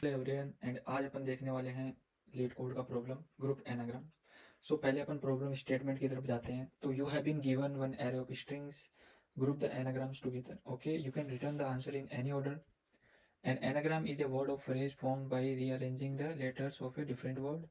Everyone and आज अपन देखने वाले हैं लीड कोड का प्रॉब्लम ग्रुप एनाग्राम। सो पहले अपन प्रॉब्लम स्टेटमेंट की तरफ जाते हैं। तो you have been given one array of strings, group the anagrams together. Okay, you can return the answer in any order. An anagram is a word or phrase formed by rearranging the letters of a different word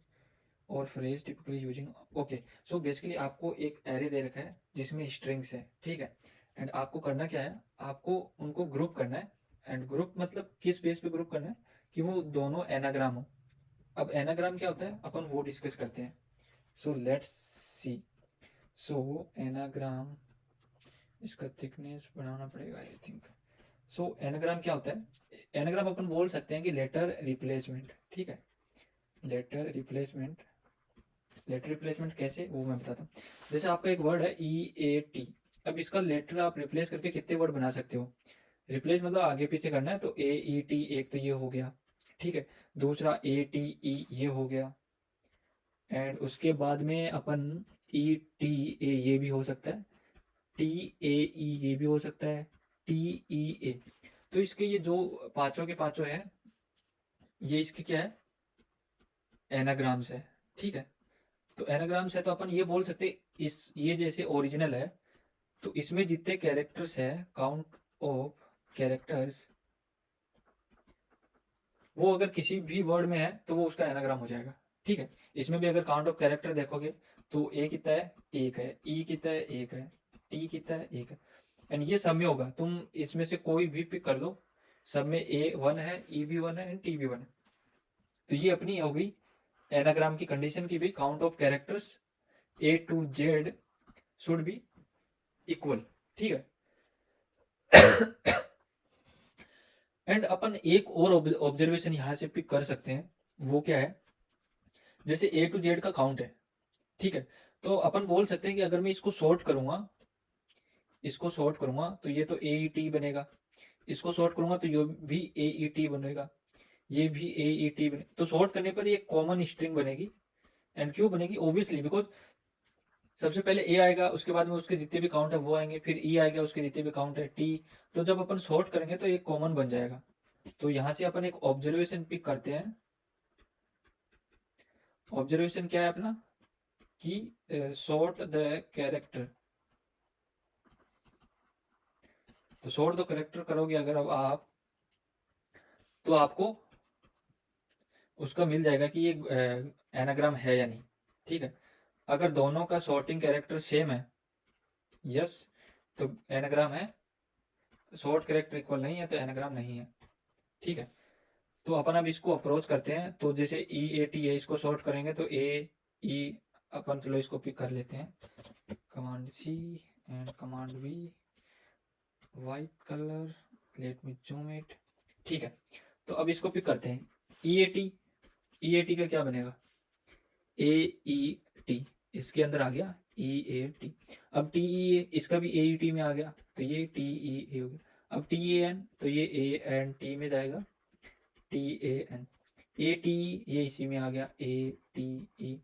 or phrase typically using. Okay, so basically आपको एक array दे रखा है जिसमें strings है, ठीक है। And आपको करना क्या है, आपको उनको ग्रुप करना है। एंड ग्रुप मतलब किस बेस पे ग्रुप करना है कि वो दोनों एनाग्राम हो। अब एनाग्राम क्या होता है अपन वो डिस्कस करते हैं। So let's see. So anagram, इसका थिकनेस बढ़ाना पड़ेगा आई थिंक। सो एनाग्राम क्या होता है, एनाग्राम अपन बोल सकते हैं कि लेटर रिप्लेसमेंट, ठीक है। लेटर रिप्लेसमेंट, लेटर रिप्लेसमेंट कैसे वो मैं बताता हूँ। जैसे आपका एक वर्ड है EAT, अब इसका लेटर आप रिप्लेस करके कितने वर्ड बना सकते हो। रिप्लेस मतलब आगे पीछे करना है, तो AET एक तो ये हो गया, ठीक है। दूसरा ATE ये हो गया। एंड उसके बाद में अपन ETA ये भी हो सकता है, TAE ये भी हो सकता है, TEA। तो इसके ये जो पांचों के पांचों है, ये इसके क्या है, एनाग्राम्स है, ठीक है। तो एनाग्राम्स है तो अपन ये बोल सकते इस ये जैसे ओरिजिनल है, तो इसमें जितने कैरेक्टर्स है, काउंट ऑफ कैरेक्टर्स, वो अगर किसी भी वर्ड में है तो वो उसका एनाग्राम हो जाएगा, ठीक है। इसमें भी अगर काउंट ऑफ कैरेक्टर देखोगे तो ए कितना है, एक है। ई कितना है, एक है। टी कितना है, एक है। एंड ये सब में होगा, तुम इसमें से कोई भी पिक कर लो, सब में ए वन है, ई भी वन है एंड टी भी वन है। तो ये अपनी हो गई एनाग्राम की कंडीशन की भी, count of characters A to Z should be equal, ठीक है। एंड अपन एक और ऑब्जर्वेशन यहां से पिक कर सकते हैं, वो क्या है, जैसे A to Z का काउंट है, ठीक है। तो अपन बोल सकते हैं कि अगर मैं इसको सॉर्ट करूंगा, इसको सॉर्ट करूंगा तो ये तो AET बनेगा, इसको सॉर्ट करूंगा तो ये भी AET बनेगा, ये भी AET बने। तो सॉर्ट करने पर ये कॉमन स्ट्रिंग बनेगी। एंड क्यों बनेगी, ऑब्वियसली बिकॉज सबसे पहले ए आएगा, उसके बाद में उसके जितने भी काउंट है वो आएंगे, फिर ई आएगा, उसके जितने भी काउंट है टी। तो जब अपन सॉर्ट करेंगे तो एक कॉमन बन जाएगा। तो यहां से अपन एक ऑब्जर्वेशन पिक करते हैं। ऑब्जर्वेशन क्या है अपना, कि सॉर्ट द कैरेक्टर। तो सॉर्ट द कैरेक्टर करोगे अगर अब आप, तो आपको उसका मिल जाएगा कि ये एनाग्राम है या नहीं, ठीक है। अगर दोनों का सॉर्टिंग कैरेक्टर सेम है, यस, तो एनाग्राम है। सॉर्ट कैरेक्टर इक्वल नहीं है तो एनाग्राम नहीं है, ठीक है। तो अपन अब इसको अप्रोच करते हैं। तो जैसे EAT है, इसको सॉर्ट करेंगे तो AE, अपन चलो इसको पिक कर लेते हैं, command C and command V, white colour, let me zoom it, ठीक है। तो अब इसको पिक करते हैं EAT का क्या बनेगा, AET, इसके अंदर आ गया EAT। अब TEA, इसका भी AET में आ गया, तो ये TEA हो गया। अब TAN, तो ये ANT में जाएगा, TAN। ATE ये इसी में आ गया, ATE।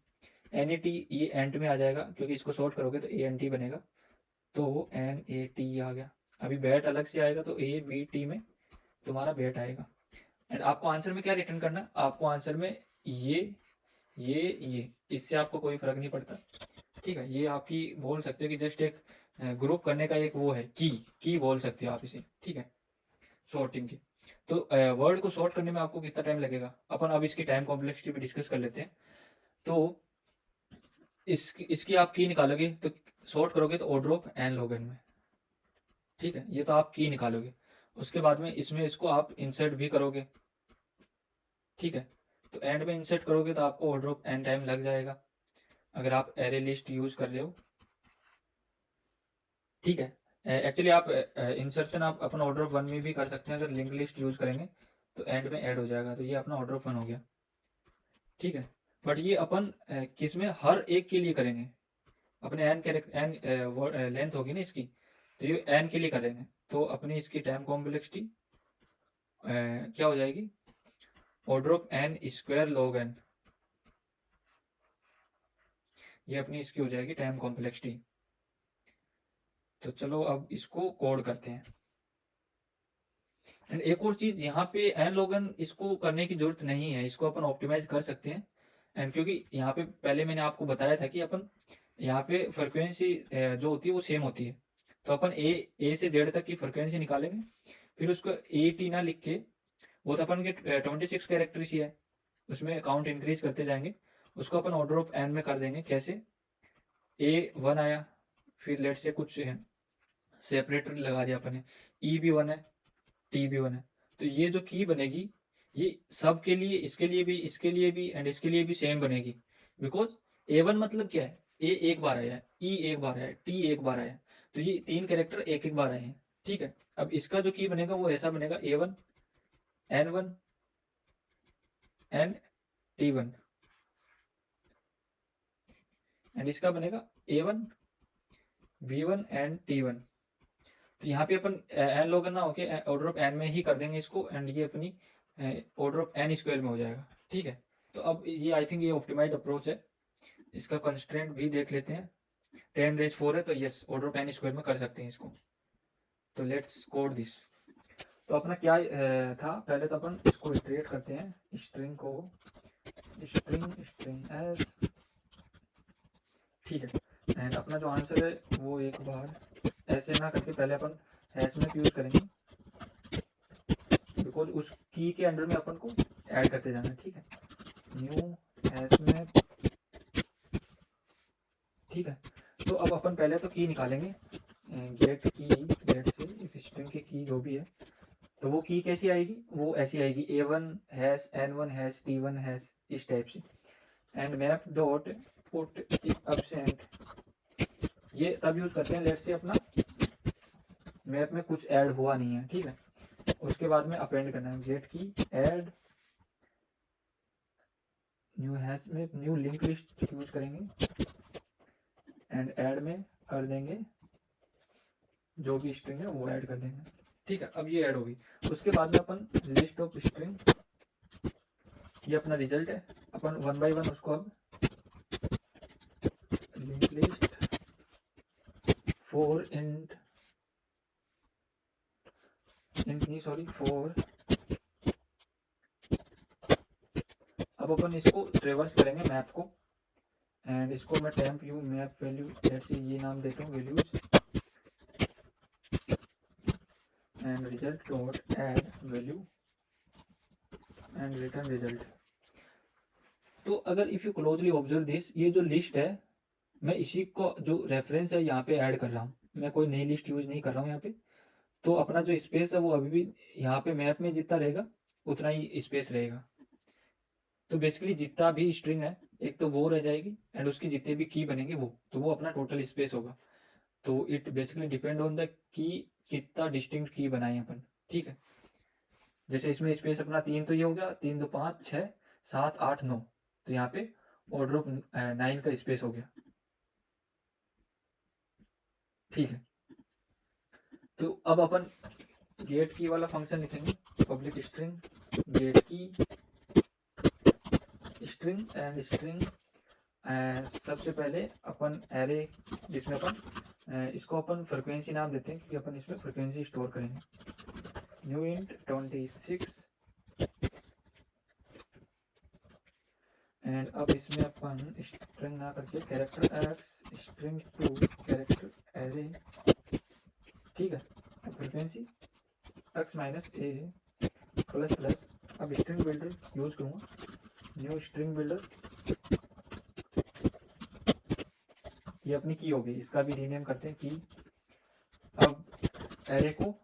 NAT ये एंट में आ जाएगा, क्योंकि इसको सॉर्ट करोगे तो ANT बनेगा, तो NAT आ गया। अभी बैट अलग से आएगा तो ABT में तुम्हारा बैट आएगा। एंड आपको आंसर में क्या रिटर्न करना है, आपको आंसर में ये इससे आपको कोई फर्क नहीं पड़ता, ठीक है। ये आपकी बोल सकते हो कि जस्ट एक ग्रुप करने का एक वो है, की बोल सकते हो आप इसे, ठीक है, सॉर्टिंग की। तो वर्ड को सॉर्ट करने में आपको कितना टाइम लगेगा, अपन अब इसकी टाइम कॉम्प्लेक्सिटी भी डिस्कस कर लेते हैं। तो इसकी आप की निकालोगे तो सॉर्ट करोगे तो ऑर्डर ऑफ एन लोगन में, ठीक है। ये तो आप की निकालोगे, उसके बाद में इसमें इसको आप इंसर्ट भी करोगे, ठीक है। तो एंड में इंसर्ट करोगे तो आपको ऑर्डर ऑफ एन टाइम लग जाएगा, अगर आप एरे लिस्ट यूज कर रहे हो, ठीक है। एक्चुअली आप इंसर्शन आप अपना ऑर्डर ऑफ वन में भी कर सकते हैं, अगर लिंक लिस्ट यूज करेंगे तो एंड में ऐड हो जाएगा, तो ये अपना ऑर्डर ऑफ वन हो गया, ठीक है। बट ये अपन किस में, हर एक के लिए करेंगे, अपने एन कैरेक्टर एन लेंथ होगी ना इसकी, तो ये एन के लिए करेंगे। तो अपनी इसकी टाइम कॉम्प्लेक्सिटी क्या हो जाएगी, order of n square log n, ये अपनी इसकी हो जाएगी टाइम कॉम्प्लेक्सिटी। तो चलो अब इसको कोड करते हैं। एंड एक और चीज यहाँ पे एन लोगन इसको करने की जरूरत नहीं है, इसको अपन ऑप्टिमाइज कर सकते हैं। एंड क्योंकि यहाँ पे पहले मैंने आपको बताया था कि अपन यहाँ पे फ्रिक्वेंसी जो होती है वो सेम होती है, तो अपन ए से जेड तक की फ्रिक्वेंसी निकालेंगे, फिर उसको ए टी ना लिख के, वो तो अपन के 26 कैरेक्टर्स ही है, उसमें काउंट इंक्रीज करते जाएंगे, उसको अपन ऑर्डर ऑफ एन में कर देंगे। कैसे? ए वन आया, फिर लेट से कुछ सेपरेटर लगा दिया अपन ने, ई भी वन है, टी भी वन है, तो ये जो की बनेगी ये सब के लिए, इसके लिए भी, इसके लिए भी एंड इसके लिए भी सेम बनेगी। बिकॉज ए वन मतलब क्या है, ए एक बार आया है, ई एक बार आया है, टी एक बार आया है, तो ये तीन कैरेक्टर एक एक बार आए हैं। ठीक है, अब इसका जो की बनेगा वो ऐसा बनेगा, A one N one and T one, and इसका बनेगा A one B one and T one. तो यहाँ पे अपन एन लोग ना होके ऑर्डर ऑफ एन में ही कर देंगे इसको, एंड ये अपनी ऑर्डर ऑफ एन स्क्वायर में हो जाएगा। ठीक है, तो अब ये आई थिंक ये ऑप्टिमाइज्ड अप्रोच है। इसका कंस्ट्रेंट भी देख लेते हैं, 10⁻⁴ है, तो yes order of n square में कर सकते हैं इसको। तो लेट्स कोड दिस। तो अपना क्या था, पहले तो अपन इसको इटरेट करते हैं, स्ट्रिंग को स्ट्रिंग एस। ठीक है, एंड अपना जो आंसर है वो एक बार ऐसे ना करके पहले अपन हैश में यूज करेंगे, बिकॉज उस की के अंडर में अपन को ऐड करते जाना है। ठीक है, न्यू हैश में। ठीक है, तो अब अपन पहले तो की निकालेंगे, गेट की, गेट से इस स्ट्रिंग की की जो भी है, तो वो की कैसी आएगी, वो ऐसी आएगी, A one hash N one hash T one hash, इस टाइप से। And map dot put absent, ये तब यूज करते हैं लेट्स से अपना मैप में कुछ ऐड हुआ नहीं है। ठीक है, उसके बाद में अपेंड करना है, गेट की ऐड न्यू हैश में न्यू लिंक लिस्ट यूज करेंगे, एंड ऐड में कर देंगे जो भी स्ट्रिंग है वो ऐड कर देंगे। ठीक है, अब ये ऐड होगी, उसके बाद में अपन लिस्ट ऑफ स्ट्रिंग, ये अपना रिजल्ट है, अपन वन बाय वन उसको अब लिंक लिस्ट फॉर इंट नहीं सॉरी फॉर, अब अपन इसको ट्रेवर्स करेंगे मैप को, एंड इसको मैं temp you map value let's say ये नाम देता हूँ values, and result dot add value and return result. तो अगर if you closely observe this, ये जो लिस्ट है मैं इसी को जो रेफरेंस है यहाँ पे ऐड कर रहा हूँ, मैं कोई नई लिस्ट यूज नहीं कर रहा हूँ यहाँ पे। तो अपना जो स्पेस है वो अभी भी यहाँ पे मैप में जितना रहेगा उतना ही स्पेस रहेगा। तो बेसिकली जितना भी स्ट्रिंग है एक तो वो रह जाएगी, एंड उसकी जितने भी की बनेंगे वो, तो वो अपना टोटल स्पेस होगा। तो it basically depend on the key कितना डिस्टिंक्ट की बनाए अपन। ठीक है, जैसे इसमें स्पेस अपना 3, तो ये हो गया 3 2 5 6 7 8 9, तो यहाँ पे ऑर्डर ऑफ 9 का स्पेस हो गया। ठीक है, तो अब अपन गेट की वाला फंक्शन लिखेंगे, पब्लिक स्ट्रिंग गेट की स्ट्रिंग एंड स्ट्रिंग, सबसे पहले अपन एरे जिसमें अपन इसको अपन फ्रिक्वेंसी नाम देते हैं क्योंकि अपन इसमें फ्रिक्वेंसी स्टोर करेंगे, न्यू इंट 26, एंड अब इसमें अपन स्ट्रिंग ना करके character x string to character array. ठीक है, frequency x minus a plus plus, अब स्ट्रिंग बिल्डर यूज करूँगा, न्यू स्ट्रिंग बिल्डर, ये अपनी की होगी, इसका भी रीनेम करते हैं की। अब एरे को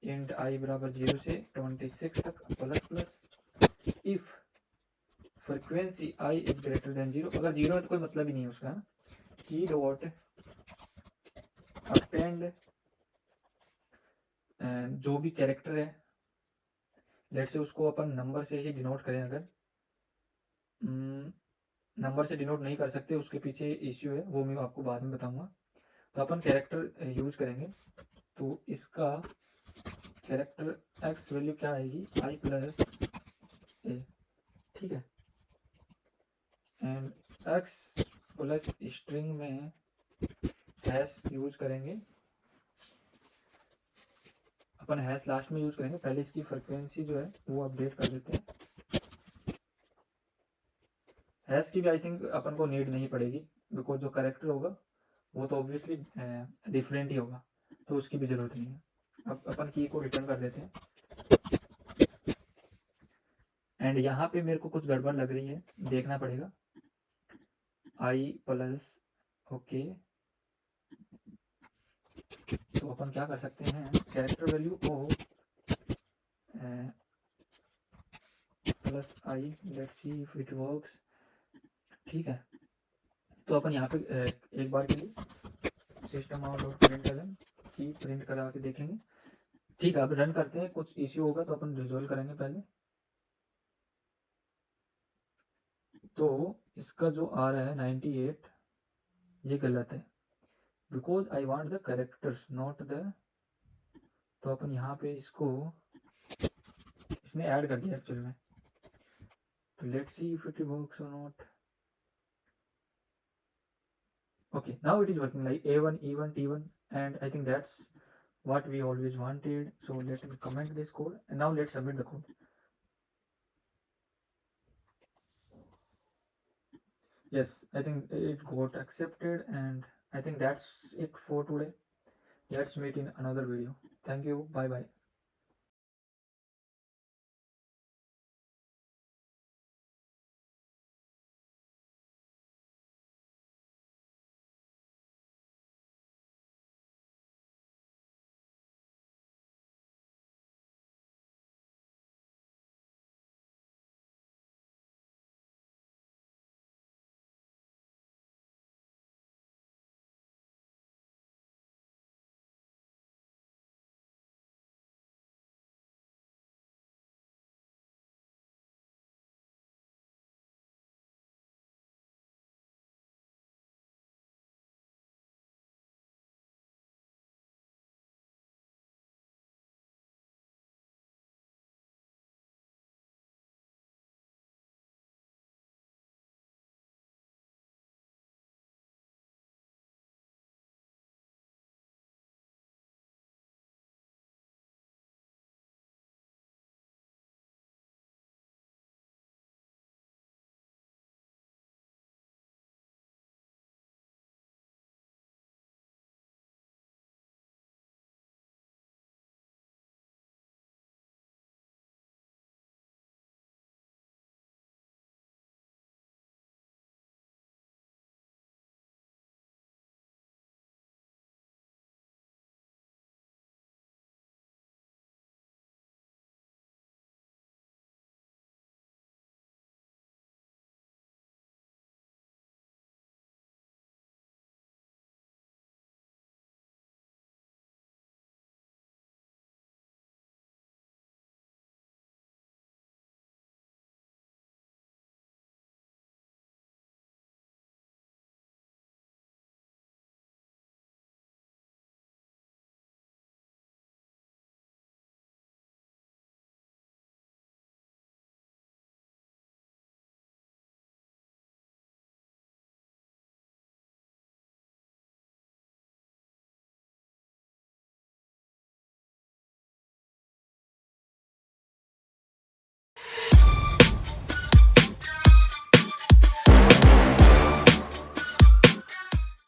इंट आई बराबर 0 से 26 तक plus plus, if frequency I is greater than 0, अगर 0 है तो कोई मतलब ही नहीं है उसका, की डॉट अपेंड जो भी कैरेक्टर है, लेट से उसको अपन नंबर से ही डिनोट करें, अगर नंबर से डिनोट नहीं कर सकते उसके पीछे इश्यू है, वो मैं आपको बाद में बताऊंगा। तो अपन कैरेक्टर यूज करेंगे, तो इसका कैरेक्टर एक्स वैल्यू क्या आएगी, आई प्लस ए। ठीक है, एंड एक्स प्लस स्ट्रिंग में हैश यूज करेंगे, अपन हैश लास्ट में यूज करेंगे, पहले इसकी फ्रिक्वेंसी जो है वो अपडेट कर देते हैं। हैश की भी आई थिंक अपन को नीड नहीं पड़ेगी, बिकॉज जो करेक्टर होगा वो तो ऑब्वियसली डिफरेंट ही होगा, तो उसकी भी जरूरत नहीं है। अब अपन की को रिटर्न कर देते हैं। एंड यहाँ पे मेरे को कुछ गड़बड़ लग रही है, देखना पड़ेगा। आई प्लस ओके, तो अपन क्या कर सकते हैं, character value o plus i, let's see if it works. ठीक है, तो अपन यहाँ पे एक बार के लिए सिस्टम आउट और प्रिंटलन की प्रिंट करा के देखेंगे। ठीक है, अब रन करते हैं, कुछ इश्यू होगा तो अपन रिजोल्व करेंगे पहले। तो इसका जो आ रहा है 98, ये गलत है, because I want the characters not the, तो अपन यहाँ पे इसको इसने ऐड कर दिया एक्चुअल में, तो let's see if it works और not. Okay, now it is working like A1, E1, T1, and I think that's what we always wanted. So let me comment this code and now let's submit the code. Yes, I think it got accepted, and I think that's it for today. Let's meet in another video. Thank you. Bye bye.